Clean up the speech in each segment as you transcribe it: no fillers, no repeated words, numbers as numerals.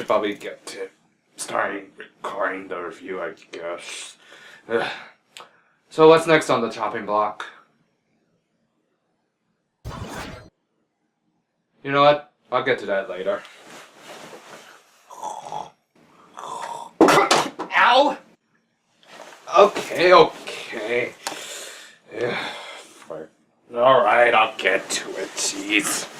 probably get to starting recording the review, I guess. So what's next on the chopping block? You know what? I'll get to that later. Ow! Okay. Yeah. Alright, I'll get to it, jeez.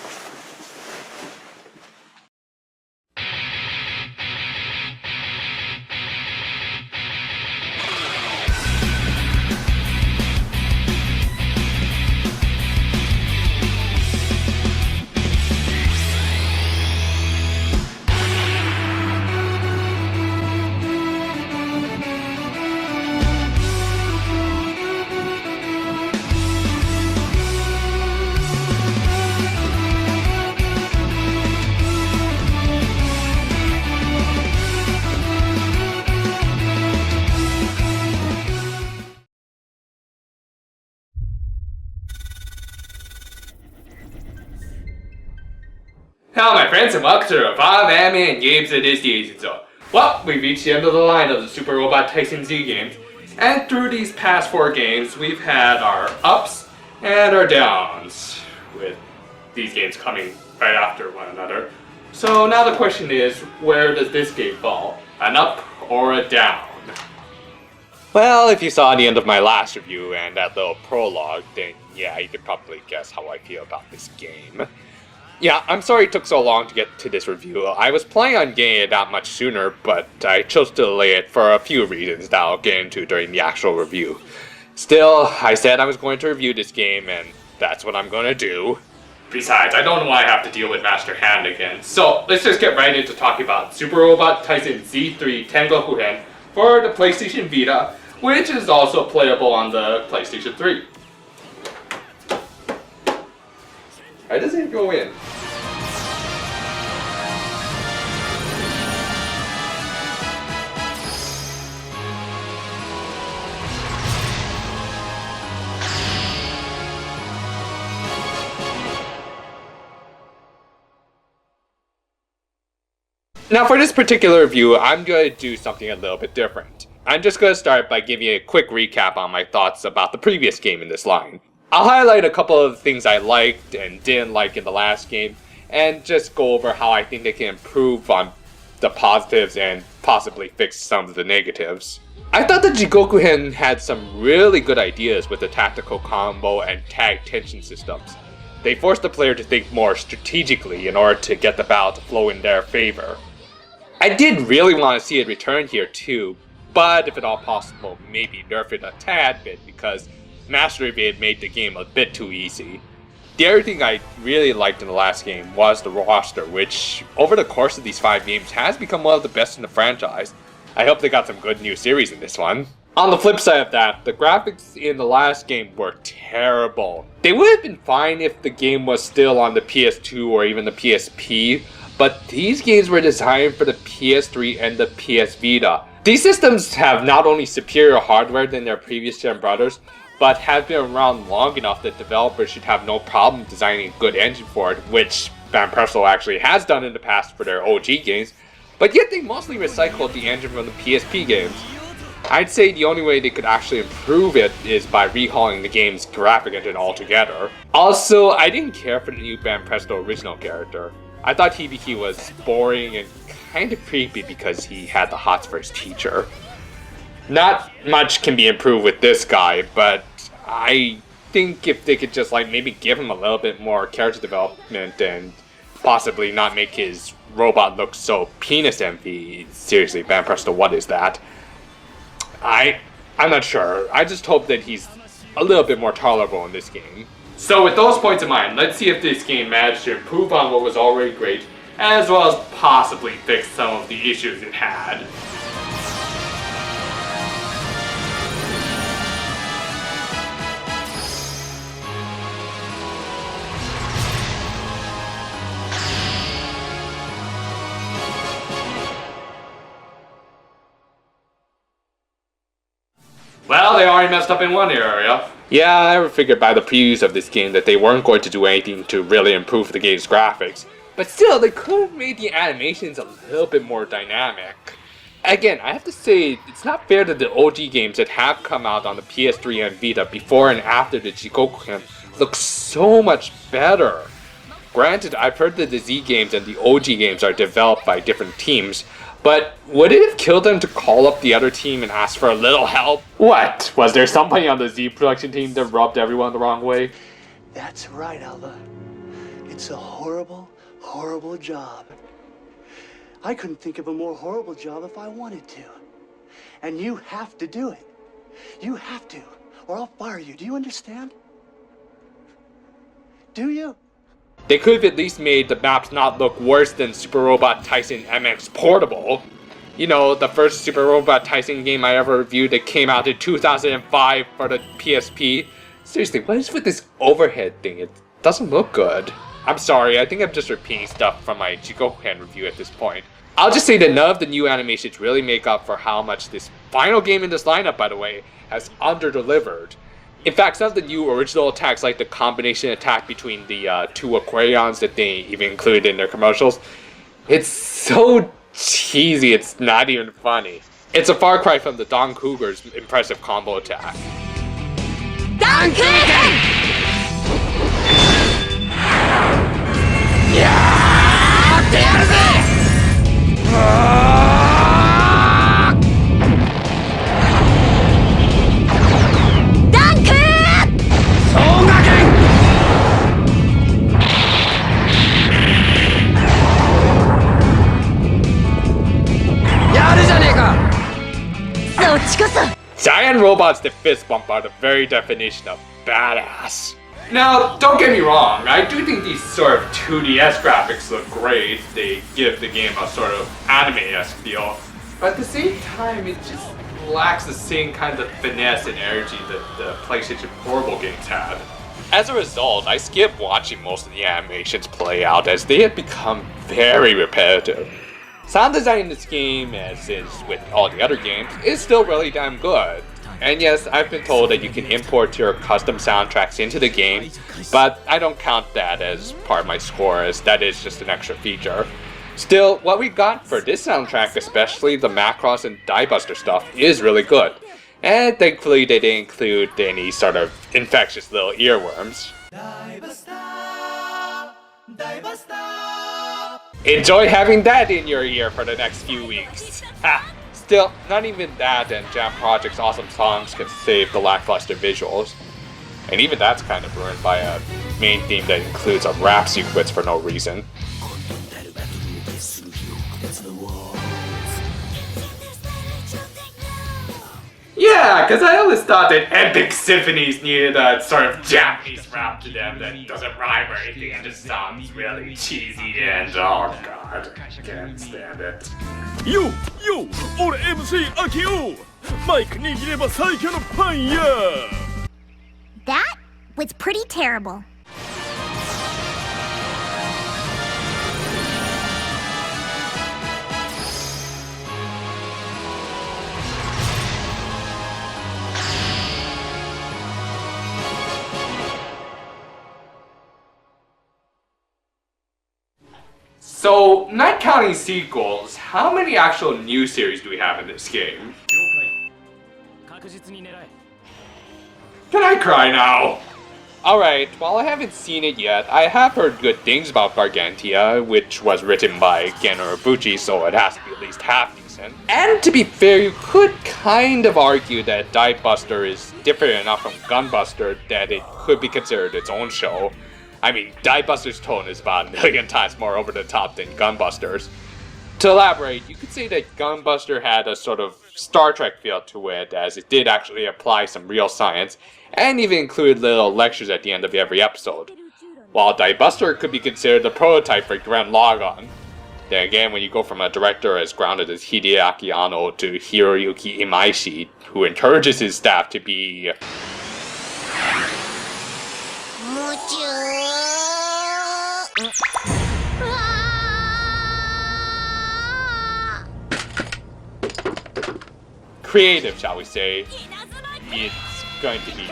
Hello my friends and welcome to Revive Anime and Games of this Taisen. Well, we've reached the end of the line of the Super Robot Taisen Z games, and through these past 4 games we've had our ups and our downs, with these games coming right after one another. So now the question is, where does this game fall? An up or a down? Well, if you saw the end of my last review and that little prologue, then yeah, you could probably guess how I feel about this game. Yeah, I'm sorry it took so long to get to this review. I was planning on getting it out much sooner, but I chose to delay it for a few reasons that I'll get into during the actual review. Still, I said I was going to review this game, and that's what I'm going to do. Besides, I don't want to have to deal with Master Hand again. So, let's just get right into talking about Super Robot Taisen Z3 Tengoku-hen for the PlayStation Vita, which is also playable on the PlayStation 3. Why doesn't it go in? Now for this particular review, I'm going to do something a little bit different. I'm just going to start by giving you a quick recap on my thoughts about the previous game in this line. I'll highlight a couple of things I liked and didn't like in the last game, and just go over how I think they can improve on the positives and possibly fix some of the negatives. I thought that Tengoku-hen had some really good ideas with the tactical combo and tag tension systems. They forced the player to think more strategically in order to get the battle to flow in their favor. I did really want to see it return here too, but if at all possible, maybe nerf it a tad bit because Mastery Evade made the game a bit too easy. The other thing I really liked in the last game was the roster, which over the course of these 5 games has become one of the best in the franchise. I hope they got some good new series in this one. On the flip side of that, the graphics in the last game were terrible. They would have been fine if the game was still on the PS2 or even the PSP, but these games were designed for the PS3 and the PS Vita. These systems have not only superior hardware than their previous gen brothers, but have been around long enough that developers should have no problem designing a good engine for it, which Van Persel actually has done in the past for their OG games, but yet they mostly recycled the engine from the PSP games. I'd say the only way they could actually improve it is by rehauling the game's graphic engine altogether. Also, I didn't care for the new Van Persel original character. I thought Hibiki was boring and kind of creepy because he had the hots for his teacher. Not much can be improved with this guy, but I think if they could just maybe give him a little bit more character development and possibly not make his robot look so penis envy. Seriously, Van Persel, what is that? I'm not sure. I just hope that he's a little bit more tolerable in this game. So with those points in mind, let's see if this game managed to improve on what was already great, as well as possibly fix some of the issues it had. Well, they already messed up in one area. Yeah, I figured by the previews of this game that they weren't going to do anything to really improve the game's graphics. But still, they could have made the animations a little bit more dynamic. Again, I have to say, it's not fair that the OG games that have come out on the PS3 and Vita before and after the Tengoku-hen look so much better. Granted, I've heard that the Z games and the OG games are developed by different teams, but would it have killed them to call up the other team and ask for a little help? What? Was there somebody on the Z production team that rubbed everyone the wrong way? That's right, Alva. It's a horrible, horrible job. I couldn't think of a more horrible job if I wanted to. And you have to do it. You have to, or I'll fire you. Do you understand? Do you? They could have at least made the maps not look worse than Super Robot Taisen MX Portable. You know, the first Super Robot Taisen game I ever reviewed that came out in 2005 for the PSP. Seriously, what is with this overhead thing? It doesn't look good. I'm sorry, I think I'm just repeating stuff from my Tengoku-hen review at this point. I'll just say that none of the new animations really make up for how much this final game in this lineup, by the way, has under-delivered. In fact, some of the new original attacks, like the combination attack between the two Aquarions that they even included in their commercials, it's so cheesy, it's not even funny. It's a far cry from the Don Cougar's impressive combo attack. Don Cougar! Giant robots that fist bump are the very definition of badass. Now, don't get me wrong, I do think these sort of 2DS graphics look great. They give the game a sort of anime-esque feel. But at the same time, it just lacks the same kind of finesse and energy that the PlayStation Portable games had. As a result, I skipped watching most of the animations play out as they had become very repetitive. Sound design in this game, as is with all the other games, is still really damn good. And yes, I've been told that you can import your custom soundtracks into the game, but I don't count that as part of my score, as that is just an extra feature. Still, what we got for this soundtrack, especially the Macross and Diebuster stuff, is really good. And thankfully they didn't include any sort of infectious little earworms. Enjoy having that in your ear for the next few weeks. Ha! Still, not even that and Jam Project's awesome songs can save the lackluster visuals. And even that's kind of ruined by a main theme that includes a rap sequence for no reason. Yeah, because I always thought that epic symphonies needed a sort of Japanese rap to them that doesn't rhyme or anything and just sounds really cheesy and oh god, I can't stand it. Yo,俺 MC アキオマイク握れば最強のパンや That was pretty terrible. So, not counting sequels, how many actual new series do we have in this game? Can I cry now? Alright, while I haven't seen it yet, I have heard good things about Gargantia, which was written by Gen Urobuchi, so it has to be at least half decent. And to be fair, you could kind of argue that Diebuster is different enough from Gunbuster that it could be considered its own show. I mean, Diebuster's tone is about a million times more over the top than Gunbuster's. To elaborate, you could say that Gunbuster had a sort of Star Trek feel to it, as it did actually apply some real science, and even include little lectures at the end of every episode. While Diebuster could be considered the prototype for Gurren Lagann. Then again, when you go from a director as grounded as Hideaki Anno to Hiroyuki Imaishi, who encourages his staff to be creative, shall we say, it's going to be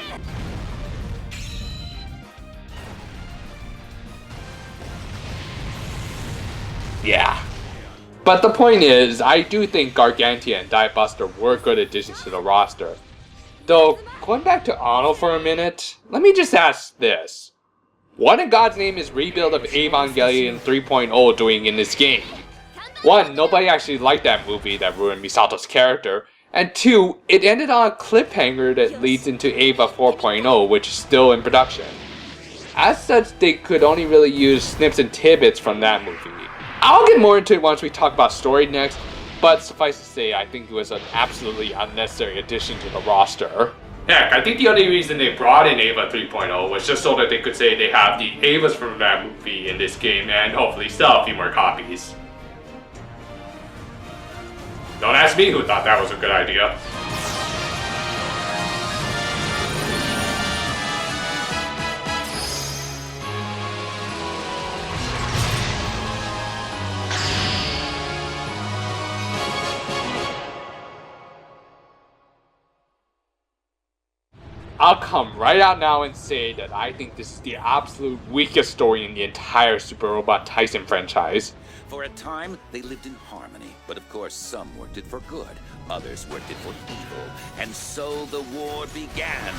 Yeah. But the point is, I do think Gargantia and Diebuster were good additions to the roster. Though, going back to Ano for a minute, let me just ask this. What in God's name is Rebuild of Evangelion 3.0 doing in this game? 1, nobody actually liked that movie that ruined Misato's character, and 2, it ended on a cliffhanger that leads into Eva 4.0, which is still in production. As such, they could only really use snips and tidbits from that movie. I'll get more into it once we talk about story next, but suffice to say, I think it was an absolutely unnecessary addition to the roster. Heck, I think the only reason they brought in Eva 3.0 was just so that they could say they have the Evas from that movie in this game and hopefully sell a few more copies. Don't ask me who thought that was a good idea. I'll come right out now and say that I think this is the absolute weakest story in the entire Super Robot Taisen franchise. For a time, they lived in harmony, but of course some worked it for good, others worked it for evil, and so the war began.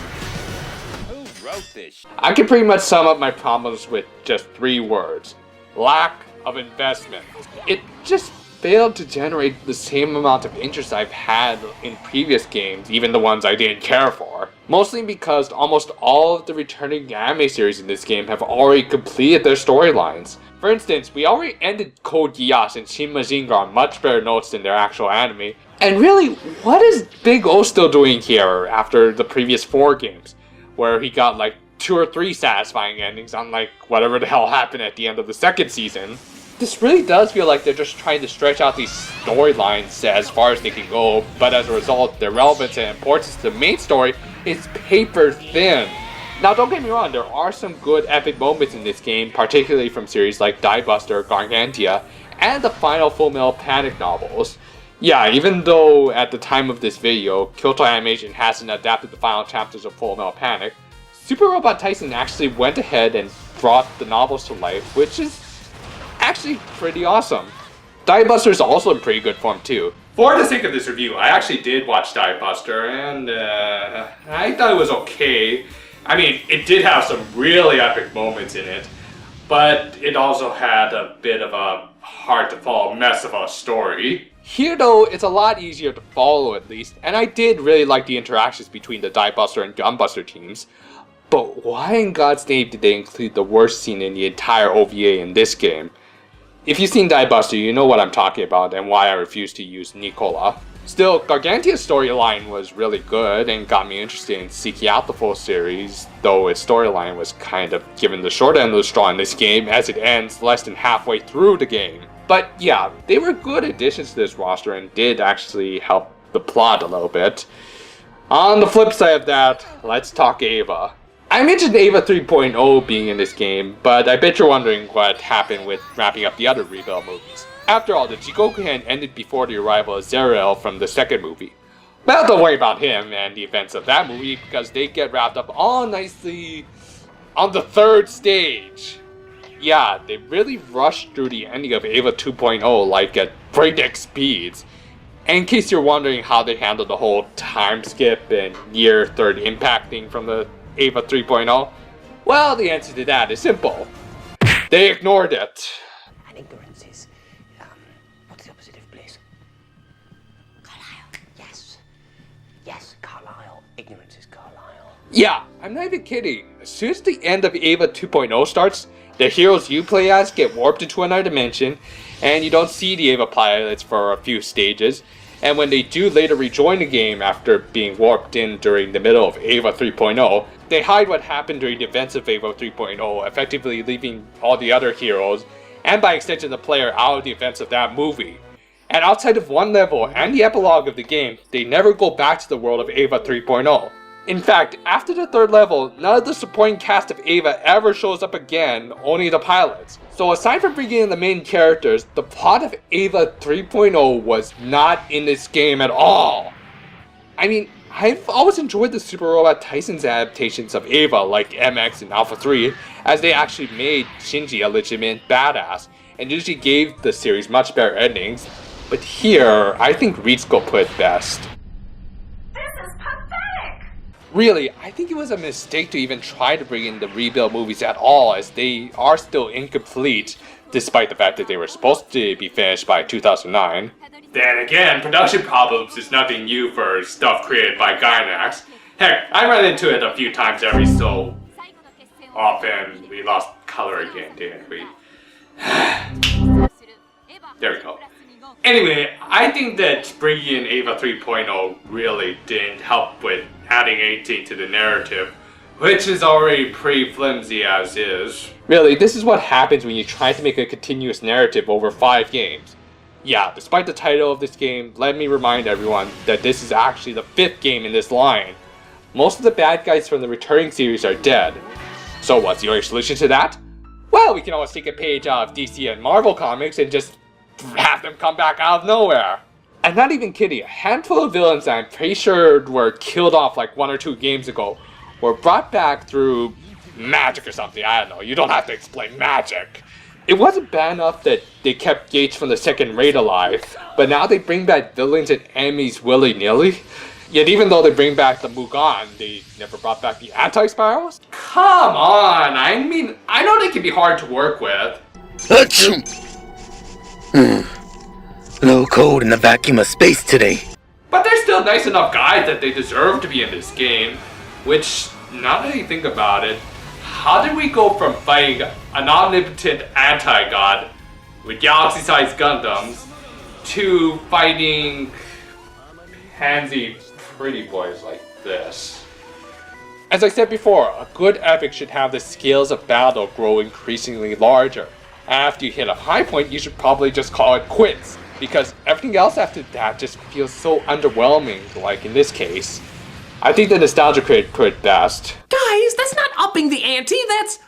Who wrote this? I can pretty much sum up my problems with just 3 words. Lack of investment. It just failed to generate the same amount of interest I've had in previous games, even the ones I didn't care for. Mostly because almost all of the returning anime series in this game have already completed their storylines. For instance, we already ended Code Geass and Shin Mazinga on much better notes than their actual anime. And really, what is Big O still doing here after the previous 4 games? Where he got like 2 or 3 satisfying endings on like whatever the hell happened at the end of the 2nd season. This really does feel like they're just trying to stretch out these storylines as far as they can go, but as a result, their relevance and importance to the main story is paper thin. Now don't get me wrong, there are some good epic moments in this game, particularly from series like Diebuster, Gargantia, and the final Full Metal Panic novels. Yeah, even though at the time of this video, Kyoto Animation hasn't adapted the final chapters of Full Metal Panic, Super Robot Taisen actually went ahead and brought the novels to life, which is actually pretty awesome. Diebuster is also in pretty good form too. For the sake of this review, I actually did watch Diebuster, and I thought it was okay. I mean, it did have some really epic moments in it, but it also had a bit of a hard-to-follow mess of a story. Here though, it's a lot easier to follow at least, and I did really like the interactions between the Diebuster and Gunbuster teams. But why in God's name did they include the worst scene in the entire OVA in this game? If you've seen Diebuster, you know what I'm talking about and why I refuse to use Nicola. Still, Gargantia's storyline was really good and got me interested in seeking out the full series, though its storyline was kind of given the short end of the straw in this game as it ends less than halfway through the game. But yeah, they were good additions to this roster and did actually help the plot a little bit. On the flip side of that, let's talk Eva. I mentioned Eva 3.0 being in this game, but I bet you're wondering what happened with wrapping up the other Rebuild movies. After all, the Jigoku-hen ended before the arrival of Zeriel from the 2nd movie. Well, don't worry about him and the events of that movie, because they get wrapped up all nicely on the 3rd stage. Yeah, they really rushed through the ending of Eva 2.0 like at breakneck speeds. And in case you're wondering how they handled the whole time skip and near third impact thing from the Eva 3.0, well, the answer to that is simple. They ignored it. And ignorance is, what's the opposite of bliss? Carlisle. Yes. Yes, Carlisle. Ignorance is Carlisle. Yeah, I'm not even kidding. As soon as the end of Eva 2.0 starts, the heroes you play as get warped into another dimension, and you don't see the Eva pilots for a few stages. And when they do later rejoin the game after being warped in during the middle of Eva 3.0, they hide what happened during the events of Eva 3.0, effectively leaving all the other heroes, and by extension the player, out of the events of that movie. And outside of one level and the epilogue of the game, they never go back to the world of Eva 3.0. In fact, after the 3rd level, none of the supporting cast of Eva ever shows up again, only the pilots. So aside from bringing in the main characters, the plot of Eva 3.0 was not in this game at all. I mean, I've always enjoyed the Super Robot Taisen's adaptations of Eva like MX and Alpha 3, as they actually made Shinji a legitimate badass, and usually gave the series much better endings, but here, I think Ritsuko put it best. This is pathetic! Really, I think it was a mistake to even try to bring in the rebuild movies at all, as they are still incomplete, despite the fact that they were supposed to be finished by 2009. Then again, production problems is nothing new for stuff created by Gainax. Heck, I run into it a few times every so often. We lost color again, didn't we? There we go. Anyway, I think that bringing in Eva 3.0 really didn't help with adding 18 to the narrative, which is already pretty flimsy as is. Really, this is what happens when you try to make a continuous narrative over 5 games. Yeah, despite the title of this game, let me remind everyone that this is actually the 5th game in this line. Most of the bad guys from the returning series are dead. So what's your solution to that? Well, we can always take a page out of DC and Marvel comics and just have them come back out of nowhere. I'm not even kidding, a handful of villains that I'm pretty sure were killed off like 1 or 2 games ago were brought back through magic or something. I don't know, you don't have to explain magic. It wasn't bad enough that they kept Gates from the second raid alive, but now they bring back villains and enemies willy-nilly. Yet even though they bring back the Mugan, they never brought back the anti-spirals? Come on, I mean, I know they can be hard to work with. Achoo! A little cold in the vacuum of space today. But they're still nice enough guys that they deserve to be in this game. Which, now that you think about it, how did we go from fighting an omnipotent anti-god with galaxy-sized Gundams to fighting handsy pretty boys like this? As I said before, a good epic should have the scales of battle grow increasingly larger. After you hit a high point, you should probably just call it quits, because everything else after that just feels so underwhelming, like in this case. I think the Nostalgia Critic put it best. Guys, that's not upping the ante, that's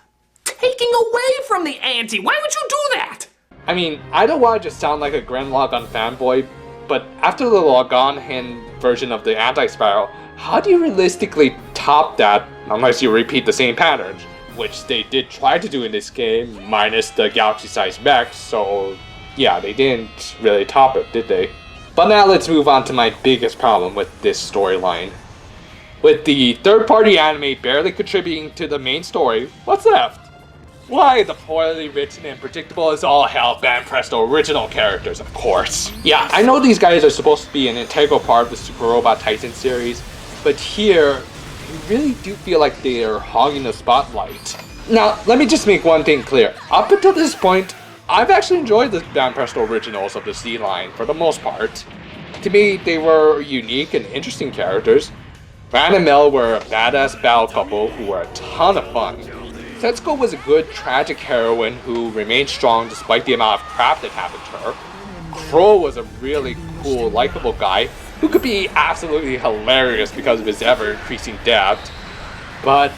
taking away from the ante. Why would you do that? I mean, I don't want to just sound like a Gren Logon fanboy, but after the Logon-hen version of the anti-spiral, how do you realistically top that unless you repeat the same patterns? Which they did try to do in this game, minus the galaxy-sized mechs, so yeah, they didn't really top it, did they? But now let's move on to my biggest problem with this storyline. With the third-party anime barely contributing to the main story, what's left? Why, the poorly written and predictable as all hell Banpresto original characters, of course. Yeah, I know these guys are supposed to be an integral part of the Super Robot Taisen series, but here, you really do feel like they are hogging the spotlight. Now, let me just make one thing clear. Up until this point, I've actually enjoyed the Banpresto originals of the Z line for the most part. To me, they were unique and interesting characters. Ran and Mel were a badass battle couple who were a ton of fun. Setsuko was a good, tragic heroine who remained strong despite the amount of crap that happened to her. Crow was a really cool, likable guy who could be absolutely hilarious because of his ever-increasing depth. But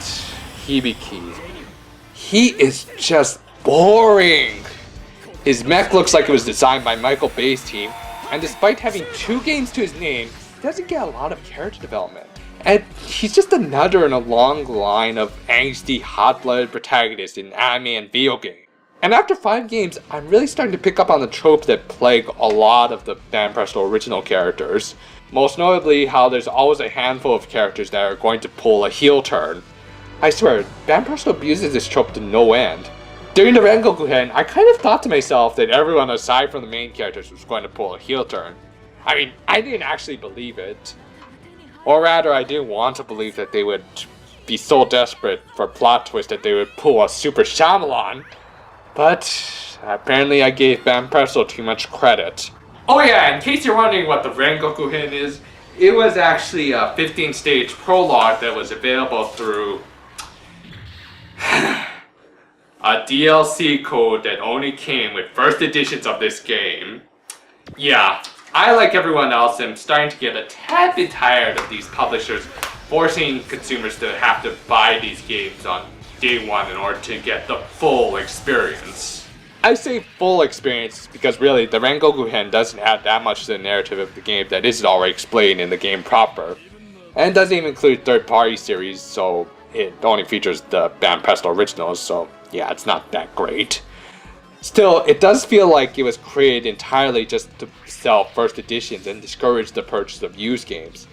Hibiki, he is just boring. His mech looks like it was designed by Michael Bay's team, and despite having 2 games to his name, he doesn't get a lot of character development. And he's just another in a long line of angsty, hot-blooded protagonists in anime and video games. And after 5 games, I'm really starting to pick up on the tropes that plague a lot of the Banpresto original characters. Most notably, how there's always a handful of characters that are going to pull a heel turn. I swear, Banpresto abuses this trope to no end. During the Rengoku-hen, I kind of thought to myself that everyone aside from the main characters was going to pull a heel turn. I mean, I didn't actually believe it. Or rather, I didn't want to believe that they would be so desperate for a plot twist that they would pull a Super Shyamalan. But apparently I gave Banpresto too much credit. Oh yeah, in case you're wondering what the Rengoku-hen is, it was actually a 15-stage prologue that was available through a DLC code that only came with first editions of this game. Yeah, I, like everyone else, am starting to get a tad bit tired of these publishers forcing consumers to have to buy these games on day one in order to get the full experience. I say full experience because really the Rengoku-hen doesn't add that much to the narrative of the game that isn't already explained in the game proper. And it doesn't even include third-party series, so it only features the Banpresto originals, so yeah, it's not that great. Still, it does feel like it was created entirely just to sell first editions and discourage the purchase of used games.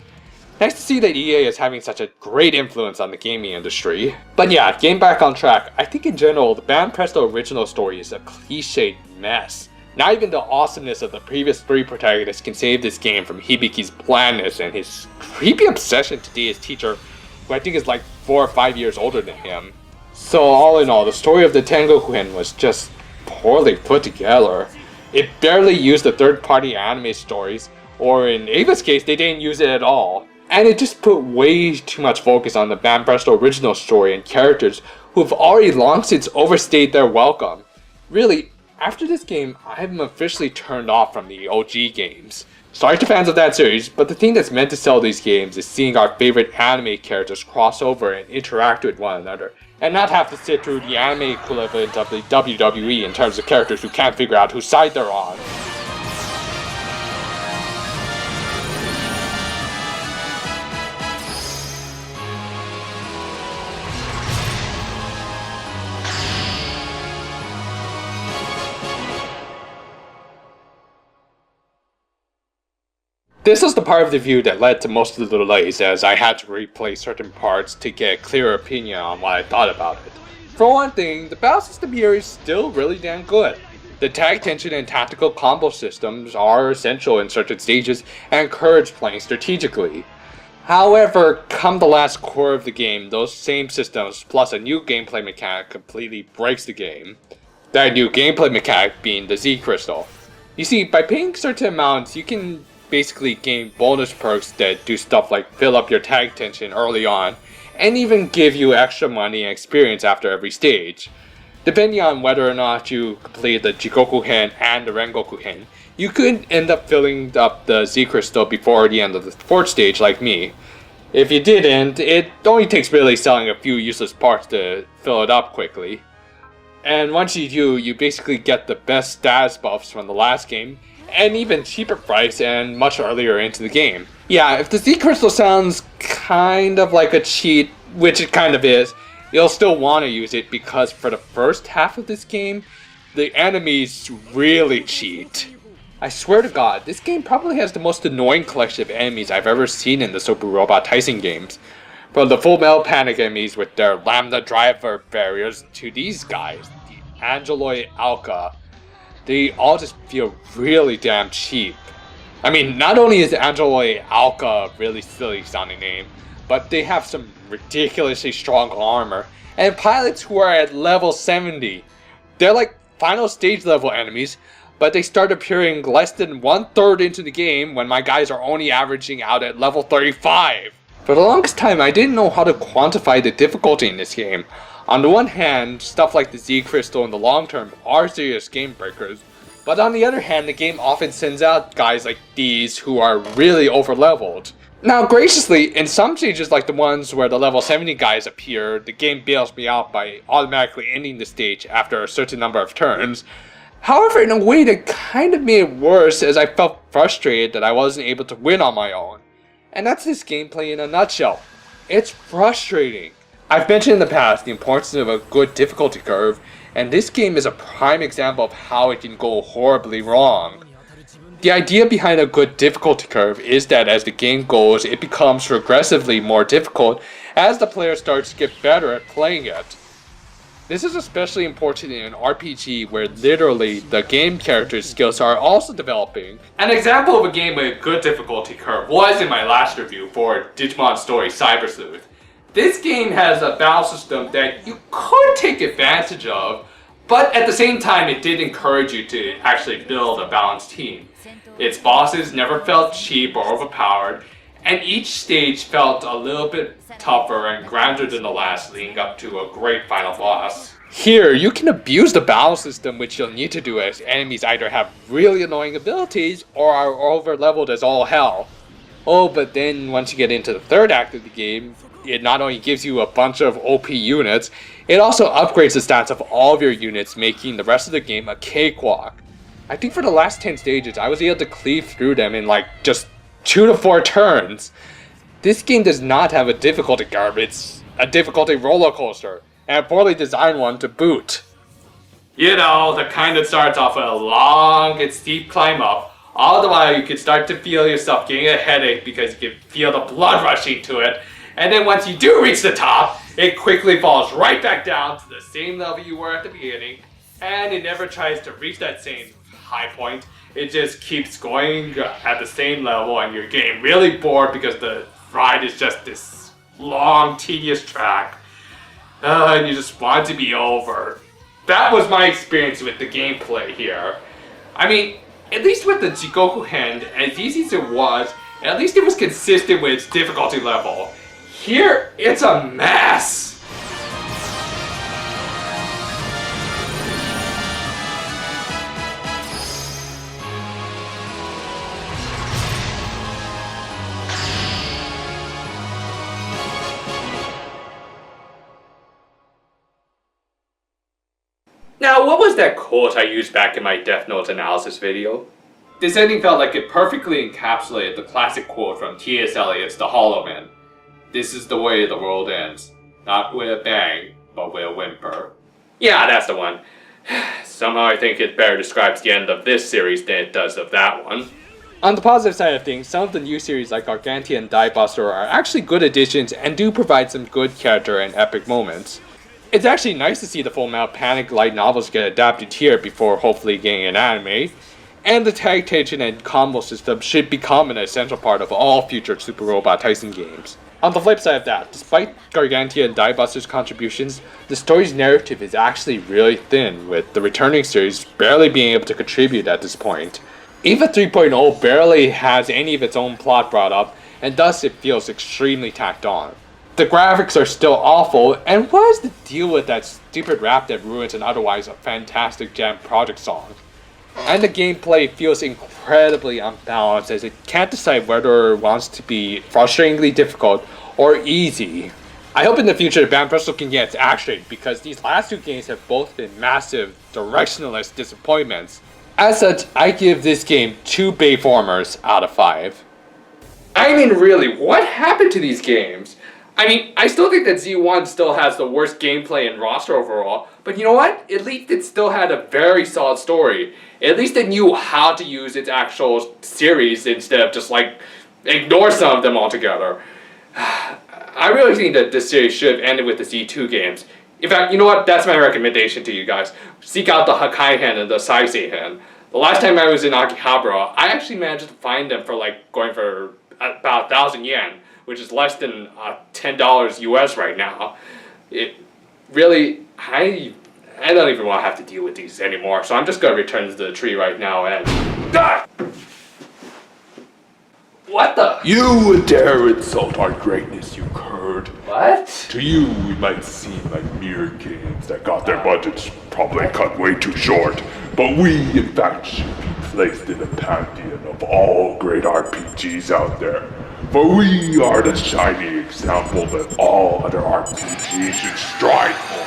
Nice to see that EA is having such a great influence on the gaming industry. But yeah, getting back on track, I think in general, the Banpresto original story is a cliched mess. Not even the awesomeness of the previous 3 protagonists can save this game from Hibiki's blandness and his creepy obsession to date his teacher, who I think is like 4 or 5 years older than him. So all in all, the story of the Tengoku-hen was just poorly put together. It barely used the third-party anime stories, or in Ava's case, they didn't use it at all. And it just put way too much focus on the Banpresto original story and characters who have already long since overstayed their welcome. Really, after this game, I'm officially turned off from the OG games. Sorry to fans of that series, but the thing that's meant to sell these games is seeing our favorite anime characters cross over and interact with one another, and not have to sit through the anime equivalent of the WWE in terms of characters who can't figure out whose side they're on. This was the part of the review that led to most of the delays, as I had to replay certain parts to get a clearer opinion on what I thought about it. For one thing, the battle system here is still really damn good. The tag tension and tactical combo systems are essential in certain stages and encourage playing strategically. However, come the last core of the game, those same systems plus a new gameplay mechanic completely breaks the game. That new gameplay mechanic being the Z crystal. You see, by paying certain amounts, you can basically gain bonus perks that do stuff like fill up your tag tension early on, and even give you extra money and experience after every stage. Depending on whether or not you complete the Jigoku-hen and the Rengoku-hen, you could end up filling up the Z crystal before the end of the 4th stage like me. If you didn't, it only takes really selling a few useless parts to fill it up quickly. And once you do, you basically get the best status buffs from the last game, and even cheaper price and much earlier into the game. Yeah, if the Z crystal sounds kind of like a cheat, which it kind of is, you'll still want to use it because for the first half of this game, the enemies really cheat. I swear to God, this game probably has the most annoying collection of enemies I've ever seen in the Super Robot Taisen games. From the Full Metal Panic enemies with their Lambda Driver barriers to these guys, the Angeloid Alka. They all just feel really damn cheap. I mean, not only is Angeloid Alka a really silly sounding name, but they have some ridiculously strong armor, and pilots who are at level 70. They're like final stage level enemies, but they start appearing less than 1/3 into the game when my guys are only averaging out at level 35. For the longest time, I didn't know how to quantify the difficulty in this game. On the one hand, stuff like the Z Crystal in the long term are serious game breakers, but on the other hand, the game often sends out guys like these who are really overleveled. Now graciously, in some stages like the ones where the level 70 guys appear, the game bails me out by automatically ending the stage after a certain number of turns. However, in a way that kind of made it worse, as I felt frustrated that I wasn't able to win on my own. And that's this gameplay in a nutshell. It's frustrating. I've mentioned in the past the importance of a good difficulty curve, and this game is a prime example of how it can go horribly wrong. The idea behind a good difficulty curve is that as the game goes, it becomes progressively more difficult as the player starts to get better at playing it. This is especially important in an RPG where literally the game character's skills are also developing. An example of a game with a good difficulty curve was in my last review for Digimon Story Cyber Sleuth. This game has a battle system that you could take advantage of, but at the same time it did encourage you to actually build a balanced team. Its bosses never felt cheap or overpowered, and each stage felt a little bit tougher and grander than the last, leading up to a great final boss. Here, you can abuse the battle system, which you'll need to do as enemies either have really annoying abilities or are over-leveled as all hell. Oh, but then once you get into the third act of the game, it not only gives you a bunch of OP units, it also upgrades the stats of all of your units, making the rest of the game a cakewalk. I think for the last 10 stages, I was able to cleave through them in like just 2 to 4 turns. This game does not have a difficulty curve, it's a difficulty roller coaster, and a poorly designed one to boot. You know, the kind that starts off with a long and steep climb up. All the while you can start to feel yourself getting a headache because you can feel the blood rushing to it. And then once you do reach the top, it quickly falls right back down to the same level you were at the beginning. And it never tries to reach that same high point. It just keeps going at the same level, and you're getting really bored because the ride is just this long, tedious track. And you just want it to be over. That was my experience with the gameplay here. I mean, at least with the Tengoku-hen, as easy as it was, at least it was consistent with its difficulty level. Here, it's a mess! Now, what was that quote I used back in my Death Note analysis video? This ending felt like it perfectly encapsulated the classic quote from T.S. Eliot's The Hollow Man. This is the way the world ends. Not with a bang, but with a whimper. Yeah, that's the one. Somehow I think it better describes the end of this series than it does of that one. On the positive side of things, some of the new series like Gargantia and Die Buster are actually good additions and do provide some good character and epic moments. It's actually nice to see the Full Metal Panic light novels get adapted here before hopefully getting an anime. And the tag tension and combo system should become an essential part of all future Super Robot Taisen games. On the flip side of that, despite Gargantia and Die Buster's contributions, the story's narrative is actually really thin, with the returning series barely being able to contribute at this point. EVA 3.0 barely has any of its own plot brought up, and thus it feels extremely tacked on. The graphics are still awful, and what is the deal with that stupid rap that ruins an otherwise fantastic Jam Project song? And the gameplay feels incredibly unbalanced as it can't decide whether it wants to be frustratingly difficult or easy. I hope in the future Banpresto can get its act straight, because these last two games have both been massive, directionless disappointments. As such, I give this game 2 Bayformers out of 5. I mean, really, what happened to these games? I mean, I still think that Z1 still has the worst gameplay and roster overall, but you know what? At least it still had a very solid story. At least it knew how to use its actual series instead of just like ignore some of them altogether. I really think that this series should have ended with the Z2 games. In fact, you know what? That's my recommendation to you guys. Seek out the Hakai-hen and the Saisei-hen. The last time I was in Akihabara, I actually managed to find them for like going for about 1,000 yen. Which is less than $10 US right now. It really, I don't even want to have to deal with these anymore, so I'm just going to return to the tree right now and... Ah! What the? You would dare insult our greatness, you curd. What? To you, we might seem like mere kids that got their budgets probably cut way too short, but we, in fact, should be placed in a pantheon of all great RPGs out there. For we are the shining example that all other RPGs should strive for.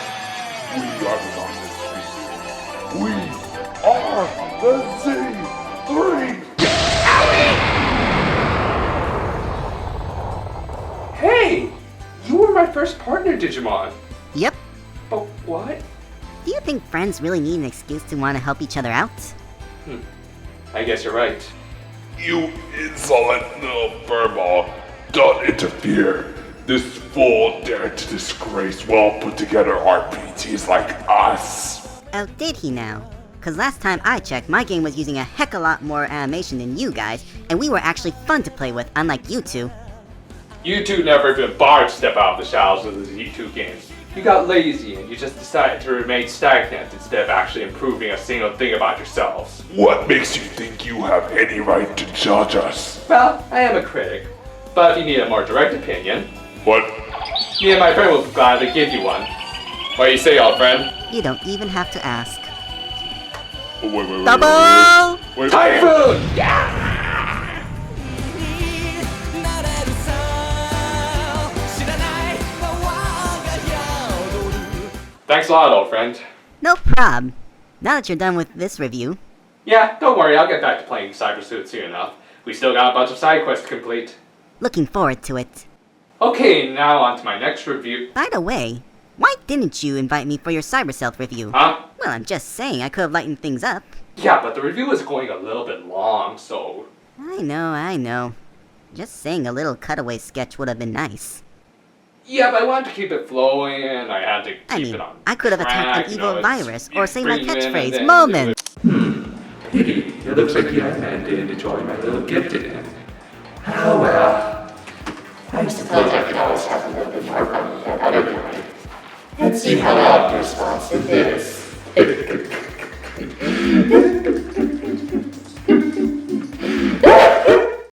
We are the undisputed. We are the Z3. Hey! You were my first partner, Digimon. Yep. But what? Do you think friends really need an excuse to want to help each other out? I guess you're right. You insolent little furball. Don't interfere. This fool dared to disgrace well put together RPGs like us. Oh, did he now? Cause last time I checked, my game was using a heck a lot more animation than you guys, and we were actually fun to play with, unlike you two. You two never even bothered to step out of the shadows of the Z2 games. You got lazy and you just decided to remain stagnant instead of actually improving a single thing about yourselves. What makes you think you have any right to judge us? Well, I am a critic, but if you need a more direct opinion... What? Me and my friend will gladly give you one. What do you say, old friend? You don't even have to ask. Wait. Double! Wait. Typhoon! Yeah! Thanks a lot, old friend. No prob. Now that you're done with this review. Yeah, don't worry, I'll get back to playing Cyber Suit soon enough. We still got a bunch of side quests to complete. Looking forward to it. Okay, now on to my next review. By the way, Why didn't you invite me for your Cyber Stealth review? Huh? Well, I'm just saying I could have lightened things up. Yeah, but the review was going a little bit long, so... I know. Just saying a little cutaway sketch would have been nice. Yeah, but I wanted to keep it flowing, and I had to keep it on I could have attacked track, an evil virus, or say my bring you in and catchphrase, then moment! Pity. It looks like the Iceman didn't enjoy my little gift to him. Oh well. I suppose I could always have a little bit more money at other point. Let's see how I'll respond to this.